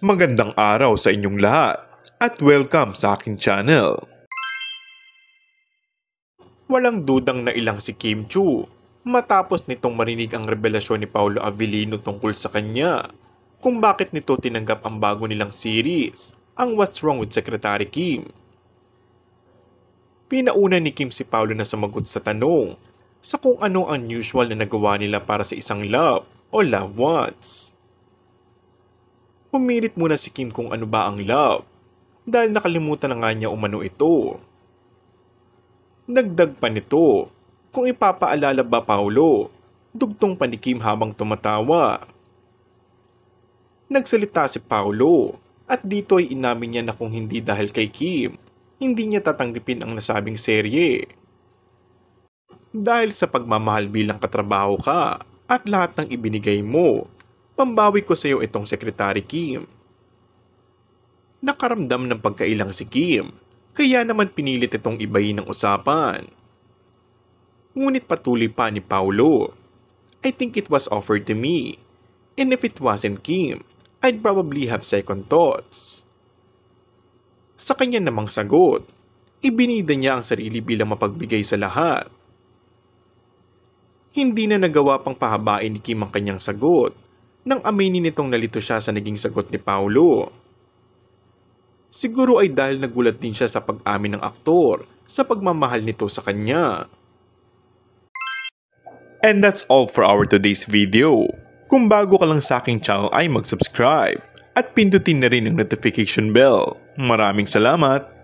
Magandang araw sa inyong lahat at welcome sa aking channel. Walang dudang nailang si Kim Chiu matapos nitong marinig ang revelasyon ni Paolo Avellino tungkol sa kanya kung bakit nito tinanggap ang bago nilang series, ang What's Wrong with Secretary Kim. Pinauna ni Kim si Paolo na sumagot sa tanong sa kung ano ang unusual na nagawa nila para sa isang love o loved ones. Pumilit muna si Kim kung ano ba ang love dahil nakalimutan na nga niya umano ito. Dagdag pa nito, kung ipapaalala ba Paolo, dugtong pa ni Kim habang tumatawa. Nagsalita si Paolo at dito ay inamin niya na kung hindi dahil kay Kim, hindi niya tatanggapin ang nasabing serye. Dahil sa pagmamahal bilang katrabaho ka at lahat ng ibinigay mo, pambawi ko sa iyo itong Secretary Kim. Nakaramdam ng pagkailang si Kim, kaya naman pinilit itong ibayin ang usapan. Ngunit patuloy pa ni Paolo, I think it was offered to me, and if it wasn't Kim, I'd probably have second thoughts. Sa kanya namang sagot, ibinida niya ang sarili bilang mapagbigay sa lahat. Hindi na nagawa pang pahabain ni Kim ang kanyang sagot, nang aminin nitong nalito siya sa naging sagot ni Paolo. Siguro ay dahil nagulat din siya sa pag-amin ng aktor sa pagmamahal nito sa kanya. And that's all for our today's video. Kung bago ka lang sa aking channel ay mag-subscribe at pindutin na rin ang notification bell. Maraming salamat!